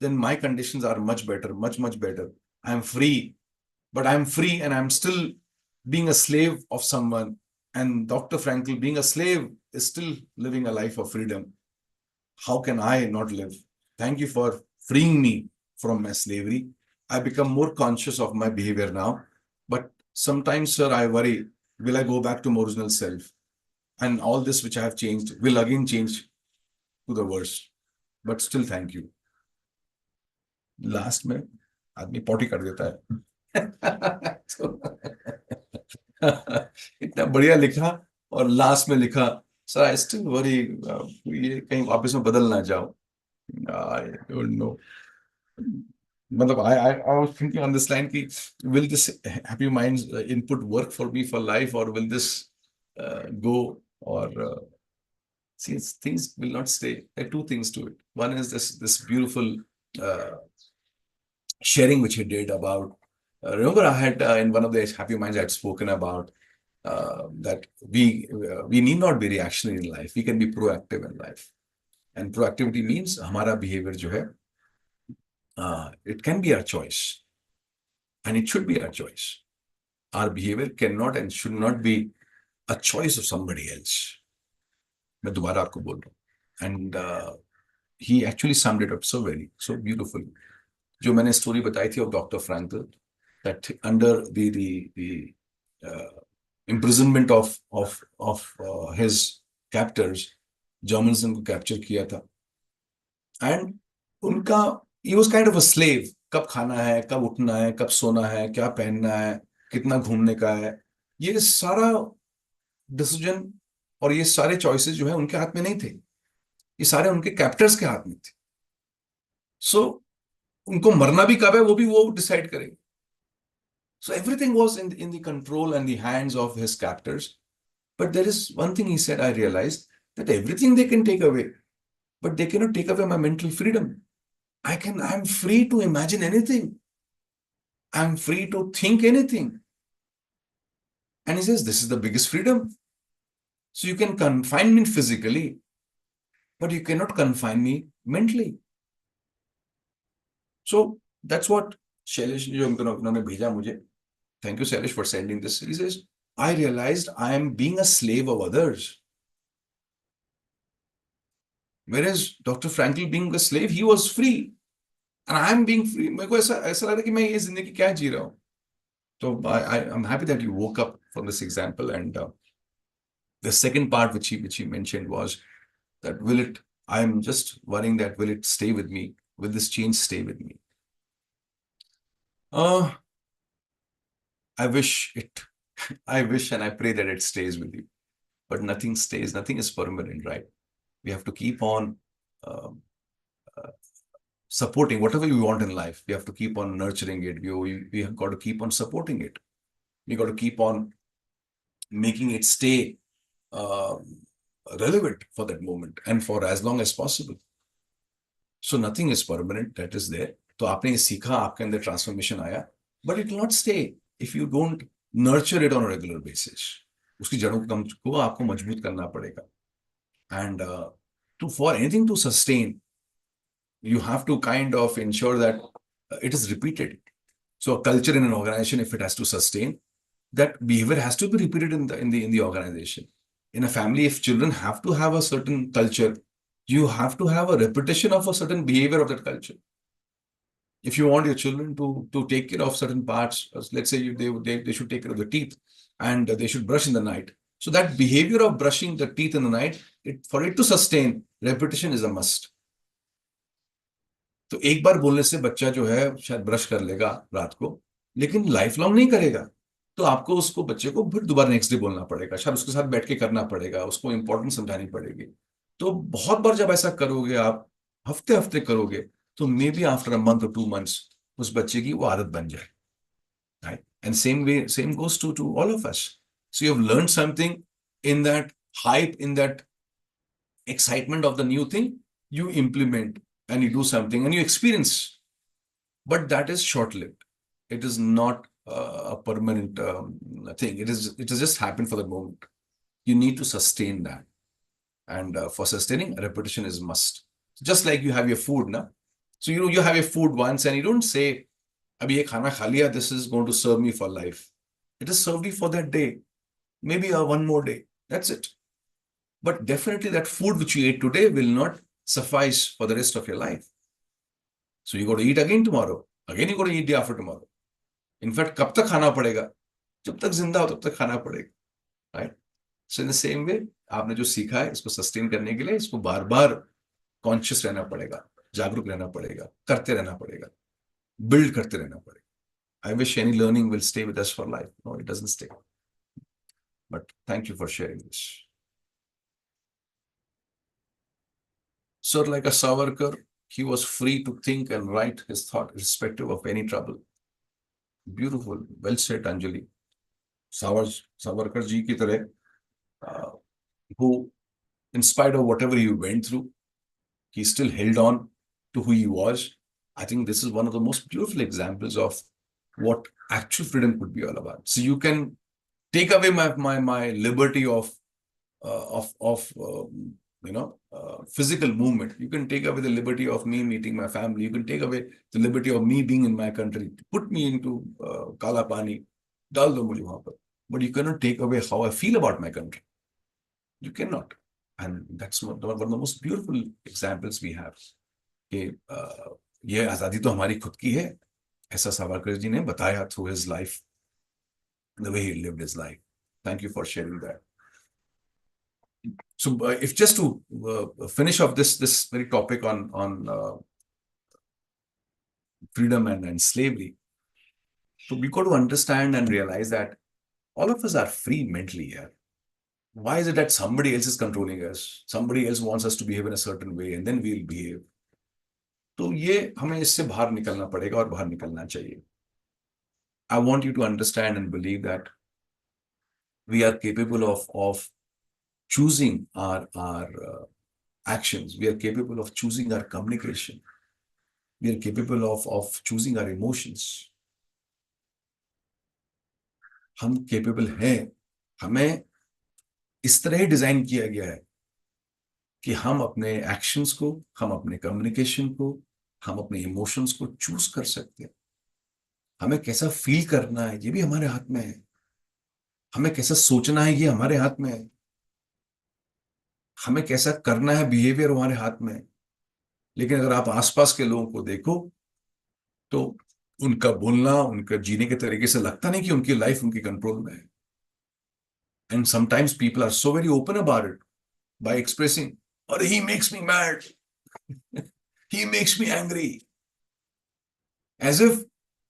then my conditions are much better, much, much better. I'm free, but I'm free and I'm still being a slave of someone. And Dr. Frankl, being a slave, is still living a life of freedom. How can I not live? Thank you for freeing me from my slavery. I become more conscious of my behavior now. But sometimes, sir, I worry, will I go back to my original self? And all this which I have changed will again change to the worst. But still, thank you. Last में आदमी potty कर देता है. इतना बढ़िया लिखा और last में लिखा, सर आई स्टिल वरी, ये कहीं वापस में बदल ना जाओ. I don't know. मतलब I was thinking on this line कि will this Happy Minds input work for me for life, or will this go, or since things will not stay. There are 2 things to it. One is this beautiful sharing which he did about. Remember, I had in one of the Happy Minds I had spoken about that we need not be reactionary in life. We can be proactive in life, and proactivity means हमारा behavior जो है, it can be our choice, and it should be our choice. Our behavior cannot and should not be a choice of somebody else. मैं दोबारा आपको बोल रहा हूँ. And he actually summed it up so beautifully. जो मैंने story बताई थी of Dr. Frankl, that under the imprisonment of his captors, Germans ने उनको capture किया था, and उनका he was kind of a slave. कब खाना है, कब उठना है, कब सोना है, क्या पहनना है, कितना घूमने का है, ये सारा डिसीजन और ये सारे चॉइसेस जो है उनके हाथ में नहीं थे. ये सारे उनके कैप्टर्स के हाथ में थे. सो उनको मरना भी कब है वो भी वो डिसाइड करेंगे. So everything was in the control and the hands of his captors. But there is one thing he said, I realized that everything they can take away, but they cannot take away my mental freedom. I'm free to imagine anything. I'm free to think anything. And he says, this is the biggest freedom. So you can confine me physically, but you cannot confine me mentally. So that's what Shailesh जो उन्होंने भेजा मुझे. Thank you, Shailesh, for sending this. He says, I realized I am being a slave of others. Whereas Dr. Frankl being a slave, he was free. And I am being free. मेरे को ऐसा लग रहा है कि मैं ये जिंदगी क्या जी रहा हूँ. So I'm happy that you woke up from this example, and The second part which he mentioned was that I'm just worrying that will it stay with me? Will this change stay with me? Uh, I wish it, I wish and I pray that it stays with you. But nothing stays, nothing is permanent, right? We have to keep on um, supporting whatever we want in life. We have to keep on nurturing it. We have got to keep on supporting it. We got to keep on making it stay uh, relevant for that moment and for as long as possible. So nothing is permanent, that is there. तो आपने ये सीखा, आपके अंदर transformation आया, but it will not stay if you don't nurture it on a regular basis. उसकी जड़ों को आपको मजबूत करना पड़ेगा. And for anything to sustain, you have to kind of ensure that it is repeated. So a culture in an organization, if it has to sustain, that behavior has to be repeated in the organization. In a family, if children have to have a certain culture, you have to have a repetition of a certain behavior of that culture. If you want your children to take care of certain parts, let's say they should take care of the teeth and they should brush in the night. So that behavior of brushing the teeth in the night, for it to sustain, repetition is a must. तो एक बार बोलने से बच्चा जो है शायद brush कर लेगा रात को, लेकिन लाइफ लॉन्ग नहीं करेगा. तो आपको उसको बच्चे को फिर दोबारा नेक्स्ट डे बोलना पड़ेगा, शायद उसके साथ बैठ के करना पड़ेगा, उसको इंपॉर्टेंस समझानी पड़ेगी. तो बहुत बार जब ऐसा करोगे आप, हफ्ते हफ्ते करोगे, तो may be after a month और 2 months उस बच्चे की वो आदत बन जाए. Right? And same goes to all of us. So you have learn something in that hype, in that excitement of the new thing, you implement and you do something and you experience. But that is short-lived. It is not a permanent thing. It has just happened for the moment. You need to sustain that. And for sustaining, repetition is must. Just like you have your food, na? So you have your food once and you don't say, abhi ye khana kha liya, this is going to serve me for life. It has served you for that day. Maybe one more day. That's it. But definitely that food which you ate today will not suffice for the rest of your life. So you got to eat again tomorrow. Again you got to eat day after tomorrow. In fact, कब तक खाना पड़ेगा? जब तक जिंदा हो तब तक खाना पड़ेगा. Right? So in the same way, आपने जो सीखा है इसको सस्टेन करने के लिए इसको बार बार कॉन्शियस रहना पड़ेगा, जागरूक रहना पड़ेगा, करते रहना पड़ेगा, बिल्ड करते रहना पड़ेगा. I wish any learning will stay with us for life. No, it doesn't stay. But thank you for sharing this. Sir, like a Savarkar, he was free to think and write his thought irrespective of any trouble. Beautiful. Well said, Anjali. Savarkar ji ki tarah, who, in spite of whatever he went through, he still held on to who he was. I think this is one of the most beautiful examples of what actual freedom could be all about. So you can take away my liberty of physical movement. You can take away the liberty of me meeting my family. You can take away the liberty of me being in my country. Put me into Kala Pani, dal do mujhe wahan par. But you cannot take away how I feel about my country. You cannot. And that's one of the most beautiful examples we have. कि ये आज़ादी तो हमारी खुद की है, ऐसा सावरकर जी ने बताया through his life, the way he lived his life. Thank you for sharing that. So, if just to finish off this very topic on freedom and slavery, so we got to understand and realize that all of us are free mentally here. Why is it that somebody else is controlling us? Somebody else wants us to behave in a certain way, and then we'll behave. तो ये हमें इससे बाहर निकलना पड़ेगा और बाहर निकलना चाहिए. I want you to understand and believe that we are capable of choosing our actions. We are capable of choosing our communication. We are capable of choosing our emotions. हम capable हैं. हमें इस तरह डिजाइन किया गया है कि हम अपने एक्शंस को, हम अपने कम्युनिकेशन को, हम अपने इमोशंस को चूज कर सकते हैं. हमें कैसा फील करना है ये भी हमारे हाथ में है. हमें कैसा सोचना है ये हमारे हाथ में है. हमें कैसा करना है बिहेवियर हमारे हाथ में है. लेकिन अगर आप आसपास के लोगों को देखो तो उनका बोलना, उनका जीने के तरीके से लगता नहीं कि उनकी लाइफ उनके कंट्रोल में है. And sometimes people are so very open about it by expressing, or he makes me mad, he makes me angry, as if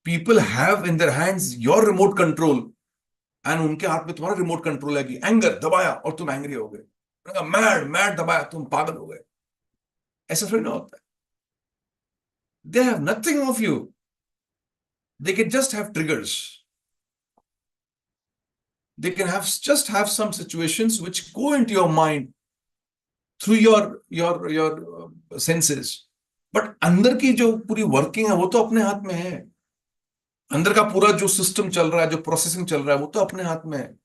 people have in their hands your remote control, and उनके हाथ में तुम्हारा remote control है कि anger दबाया और तुम angry हो गए, मैड मैड दबाया तुम पागल हो गए. ऐसा थोड़ी ना होता है. They have nothing of you. They can just have triggers. They can just have some situations which go into your mind through your senses. But अंदर की जो पूरी वर्किंग है वो तो अपने हाथ में है. अंदर का पूरा जो सिस्टम चल रहा है, जो प्रोसेसिंग चल रहा है, वो तो अपने हाथ में है.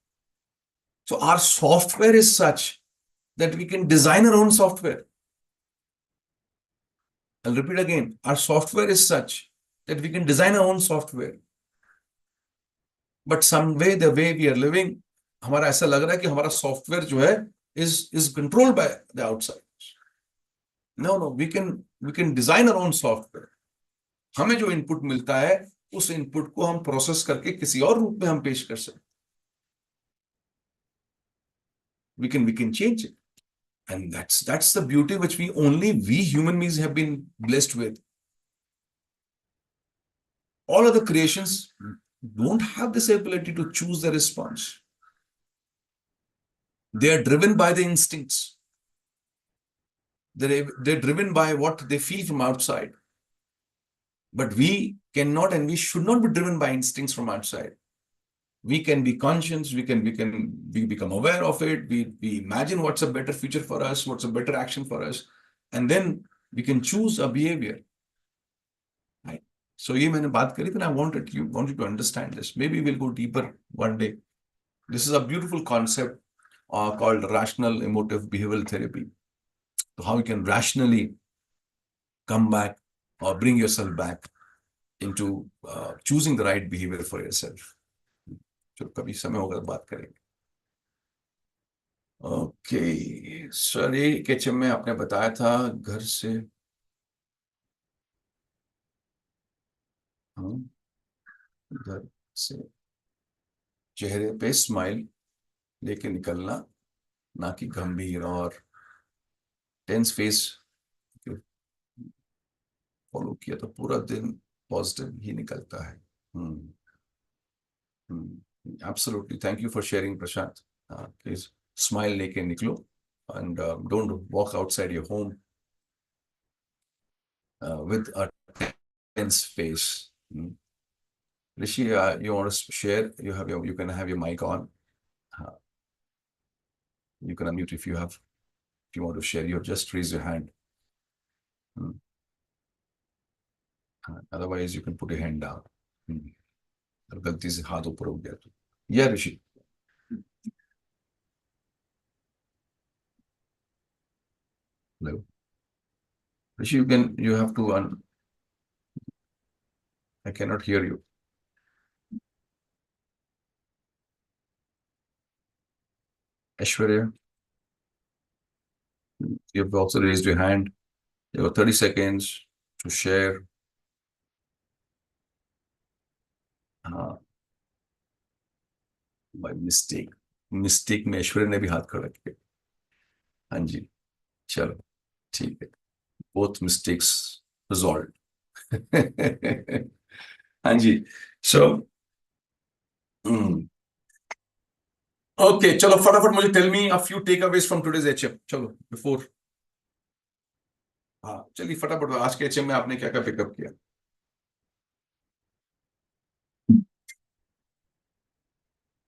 So our software is such that we can design our own software. I'll repeat again. Our software is such that we can design our own software. But some way, the way we are living, हमारा ऐसा लग रहा है कि हमारा software जो है is controlled by the outside. No, we can design our own software. हमें जो इनपुट मिलता है उस इनपुट को हम प्रोसेस करके किसी और रूप में हम पेश कर सकते. We can change it. And that's the beauty which we human beings have been blessed with. All other creations don't have this ability to choose the response. They are driven by the instincts. They're driven by what they feel from outside. But we cannot and we should not be driven by instincts from outside. We can be conscious, we become aware of it, we imagine what's a better future for us, what's a better action for us, and then we can choose a behavior. Right? So ये मैंने बात करी, but I wanted you to understand this. Maybe we'll go deeper one day. This is a beautiful concept called rational emotive behavioral therapy. So how you can rationally come back or bring yourself back into choosing the right behavior for yourself. जो कभी समय होगा बात करेंगे. Okay sir, ये Ketchum में आपने बताया था घर से घर से चेहरे पे स्माइल लेके निकलना, ना कि गंभीर और टेंस फेस फॉलो किया तो पूरा दिन पॉजिटिव ही निकलता है. Absolutely. Thank you for sharing, Prashant. Please smile लेके निकलो and don't walk outside your home with a tense face. Rishi, you want to share? You can have your mic on. You can unmute if you want to share. You just raise your hand. Otherwise, you can put your hand down. गलती से हाथ ऊपर हो गया तो. Yeah, Rishi. Hello. Rishi, you have to I cannot hear you. Aishwarya, you've also raised your hand. You have 30 seconds to share. By mistake में ऐश्वर्या ने भी हाथ खड़ा किया. हाँ जी, चलो ठीक है. Both mistakes resolved. हाँ जी. So okay, चलो फटाफट मुझे tell me a few takeaways from today's HM. चलो before. हाँ चलिए फटाफट, आज के HM में आपने क्या क्या पिकअप किया?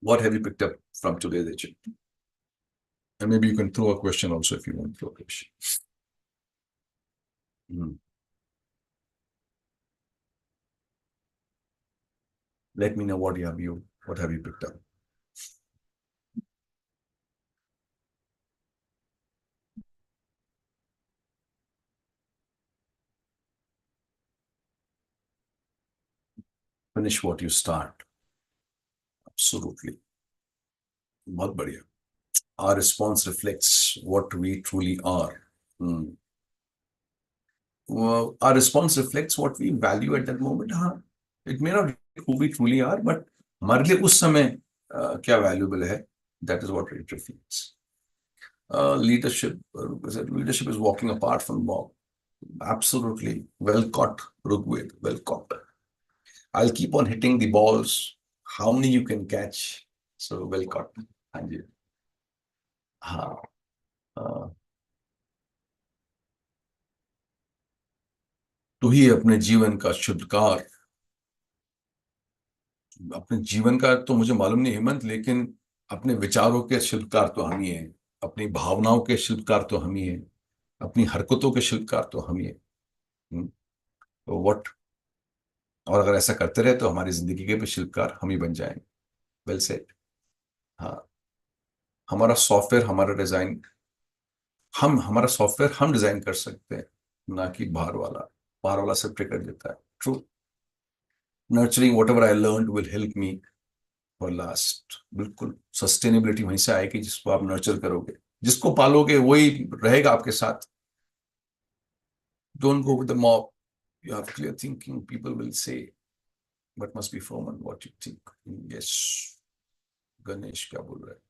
What have you picked up from today's HM? And maybe you can throw a question also if you want to throw a question. Let me know what have you picked up. Finish what you start. Absolutely. बहुत बढ़िया. Our response reflects what we truly are. Well, our response reflects what we value at that moment. It may not be who we truly are, but हमारे लिए उस समय क्या valuable है That is what it reflects. Leadership is walking apart from mob. Absolutely. Well caught, Rugved. Well caught. I'll keep on hitting the balls. How many you can catch? So well caught. हाँ जी. हाँ. तू ही अपने जीवन का शुद्धकार. अपने जीवन का तो मुझे मालूम नहीं हेमंत, लेकिन अपने विचारों के शिल्पकार तो हम ही हैं. अपनी भावनाओं के शिल्पकार तो हम ही हैं. अपनी हरकतों के शिल्पकार तो हम ही हैं. तो व्हाट. और अगर ऐसा करते रहे तो हमारी जिंदगी के भी शिल्पकार हम ही बन जाएंगे. Well said. हाँ. हमारा सॉफ्टवेयर हमारा डिजाइन हमारा सॉफ्टवेयर हम डिजाइन कर सकते हैं, ना कि बाहर वाला सब ट्रिगर देता है. True. Nurturing what ever I learn will help me for last. बिल्कुल. सस्टेनेबिलिटी वहीं से आएगी जिसको आप नर्चर करोगे, जिसको पालोगे वही रहेगा आपके साथ. Don't go with the mob. You have clear thinking. People will say but must be firm on what you think. Yes. Ganesh क्या बोल रहा है?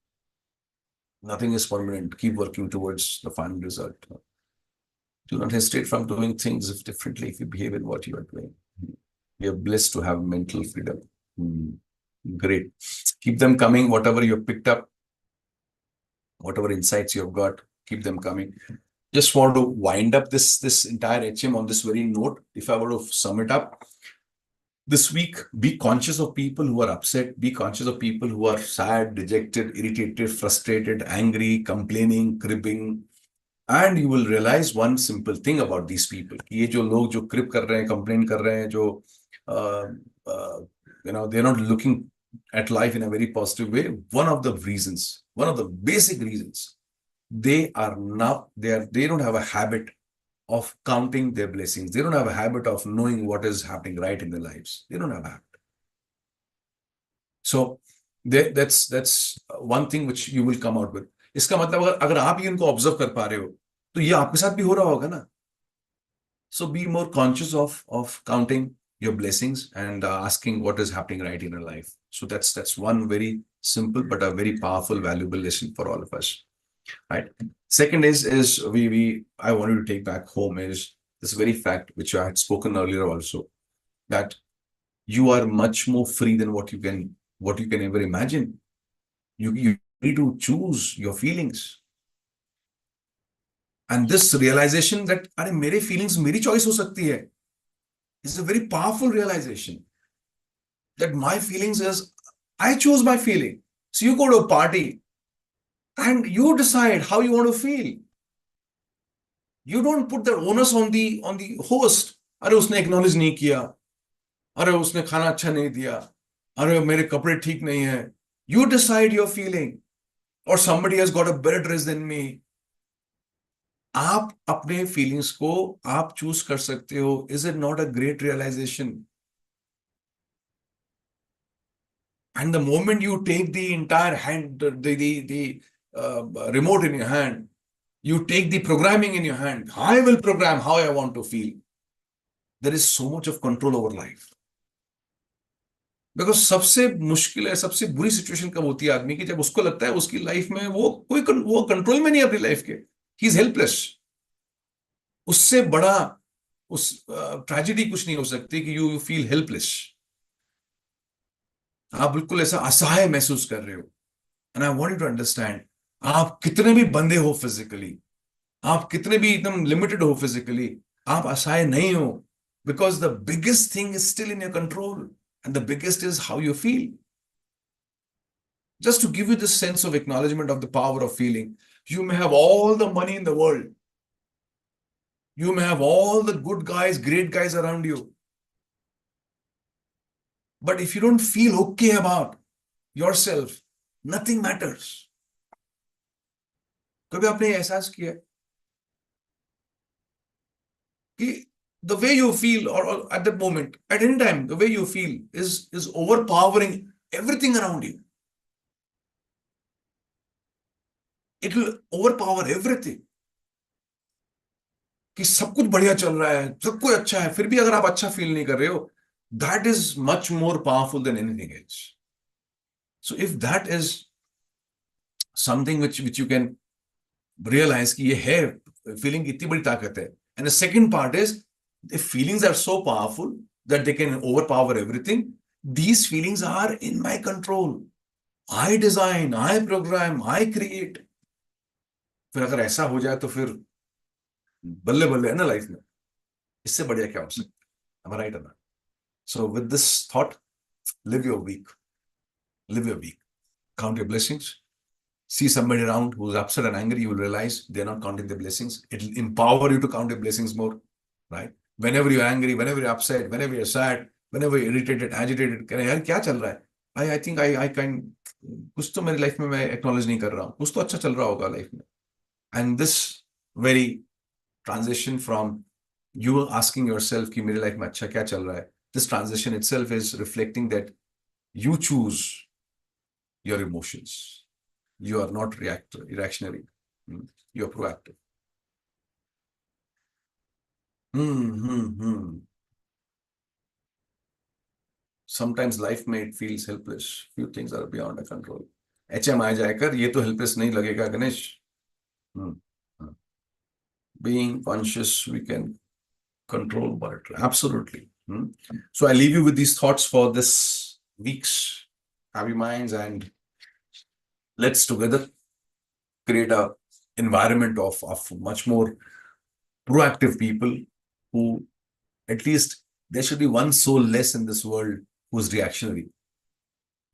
Nothing is permanent. Keep working towards the final result. Do not hesitate from doing things if differently if you behave in what you are doing. We are blessed to have mental freedom. Great. Keep them coming. Whatever you have picked up, whatever insights you have got, keep them coming. Just want to wind up this entire HM on this very note. If I were to sum it up, this week, be conscious of people who are upset. Be conscious of people who are sad, dejected, irritated, frustrated, angry, complaining, cribbing. And you will realize one simple thing about these people. ये जो लोग जो क्रिप कर रहे हैं, complain कर रहे हैं, जो they're not looking at life in a very positive way. One of the basic reasons, they don't have a habit of counting their blessings. They don't have a habit of knowing what is happening right in their lives. They don't have a habit. So that's one thing which you will come out with. इसका मतलब अगर आप ही इनको observe कर पा रहे हो तो ये आपके साथ भी हो रहा होगा ना. So be more conscious of counting your blessings and asking what is happening right in your life. So that's one very simple but a very powerful, valuable lesson for all of us. Right. Second is I wanted to take back home is this very fact which I had spoken earlier also, that you are much more free than what you can ever imagine. You need to choose your feelings. And this realization that अरे मेरे feelings मेरी choice हो सकती है is a very powerful realization. That my feelings is I choose my feeling. So you go to a party and you decide how you want to feel. You don't put the onus on the host. अरे उसने acknowledge नहीं किया, अरे उसने खाना अच्छा नहीं दिया, अरे मेरे कपड़े ठीक नहीं है. You decide your feeling. Or somebody has got a better dress than me. आप अपने फीलिंग्स को आप चूज कर सकते हो. Is it not a great realisation? And the moment you take the entire hand, the remote in your hand, you take the programming in your hand. I will program how I want to feel. There is so much of control over life. Because सबसे मुश्किल है, सबसे बुरी situation कब होती है आदमी की, जब उसको लगता है उसकी लाइफ में वो कंट्रोल में नहीं है अपनी लाइफ के. He is helpless. उससे बड़ा उस ट्रेजेडी कुछ नहीं हो सकती कि यू फील हेल्पलेस. आप बिल्कुल ऐसा असहाय महसूस कर रहे हो. And I want you to understand, आप कितने भी बंधे हो फिजिकली, आप कितने भी एकदम लिमिटेड हो फिजिकली, आप असहाय नहीं हो. Because the biggest thing is still in your control, and the biggest is how you feel. Just to give you this sense of acknowledgement of the power of feeling, you may have all the money in the world. You may have all the good guys, great guys around you. But if you don't feel okay about yourself, nothing matters. कभी आपने एहसास किया कि the way you feel or at that moment, at any time, the way you feel is overpowering everything around you. It will overpower everything. कि सब कुछ बढ़िया चल रहा है, सब कुछ अच्छा है, फिर भी अगर आप अच्छा फील नहीं कर रहे हो, that is much more powerful than anything else. So if that is something which you can realize कि ये है feeling की इतनी बड़ी ताकत है. And the second part is the feelings are so powerful that they can overpower everything. These feelings are in my control. I design, I program, I create. फिर अगर ऐसा हो जाए तो फिर बल्ले बल्ले है ना लाइफ में. इससे बढ़िया क्या हो सकता है? Am I right or not? So with this thought, live your week. Live your week. Count your blessings. See somebody around who's upset and angry, you will realize they're not counting their blessings. It will empower you to count your blessings more, right? Whenever you're angry, whenever you're upset, whenever you're sad, whenever you're irritated, agitated, यार क्या चल रहा है? I think I can कुछ तो मेरी life में मैं acknowledge नहीं कर रहा हूँ. कुछ तो अच्छा चल रहा होगा लाइफ में. And this very transition from you asking yourself कि मेरी लाइफ में अच्छा क्या चल रहा है, this transition itself is reflecting that you choose your emotions. You are not reactionary. You are proactive. Sometimes life may feels helpless. Few things are beyond our control. HM आ जाकर ये तो helpless नहीं लगेगा Ganesh. Being conscious, we can control but absolutely. So I leave you with these thoughts for this week's Happy Minds, and let's together create a environment of much more proactive people who, at least there should be one soul less in this world who's reactionary.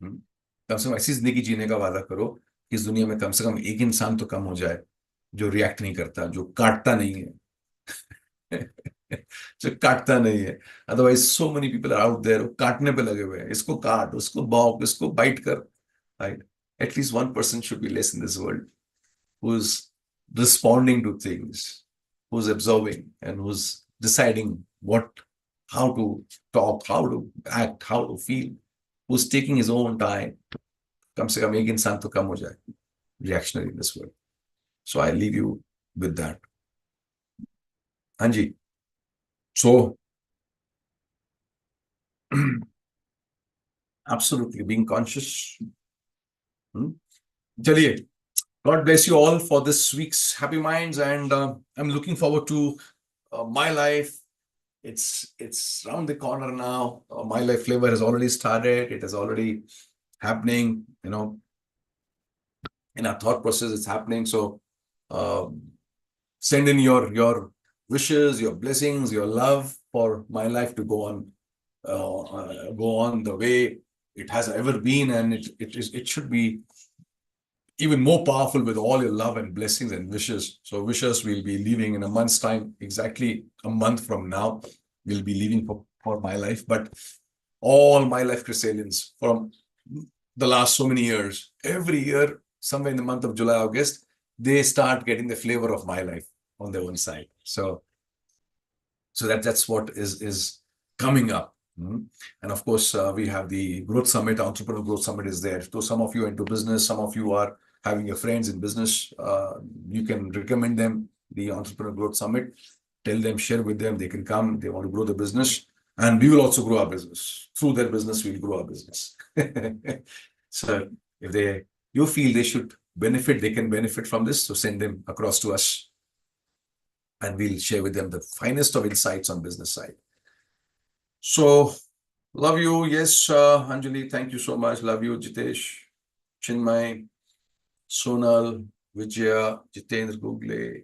कम से कम ऐसी जिंदगी जीने का वादा करो कि इस दुनिया में कम से कम एक इंसान तो कम हो जाए जो रिएक्ट नहीं करता, जो काटता नहीं है. जो काटता नहीं है. Otherwise so many people are out there काटने पे लगे हुए हैं. इसको काट, उसको बॉक, इसको बाइट कर. Right? At least one person should be less in this world who's responding to things, who's observing, and who's deciding how to talk, how to act, how to feel, who's taking his own time. कम से कम एक इंसान तो कम हो जाए reactionary in this world. So I leave you with that. हाँ जी. So absolutely being conscious. चलिए. God bless you all for this week's Happy Minds, and I'm looking forward to my life. It's around the corner now. My life flavor has already started. It is already happening. In our thought process, it's happening. So send in your wishes, your blessings, your love for my life to go on the way it has ever been, and it should be even more powerful with all your love and blessings and wishes. So wishes, we'll be leaving in a month's time, exactly a month from now. We'll be leaving for my life. But all my life Chrysalians from the last so many years, every year, somewhere in the month of July, August, they start getting the flavor of my life on their own side. So that's what is coming up. And of course, we have the Growth Summit, Entrepreneur Growth Summit is there. So some of you are into business, some of you are having your friends in business. You can recommend them the Entrepreneur Growth Summit. Tell them, share with them. They can come. They want to grow the business. And we will also grow our business. Through their business, we'll grow our business. So if you feel they should benefit, they can benefit from this. So send them across to us. And we'll share with them the finest of insights on business side. So, love you. Yes, Anjali, thank you so much. Love you, Jitesh, Chinmay, Sonal, Vijaya, Jitendra Google,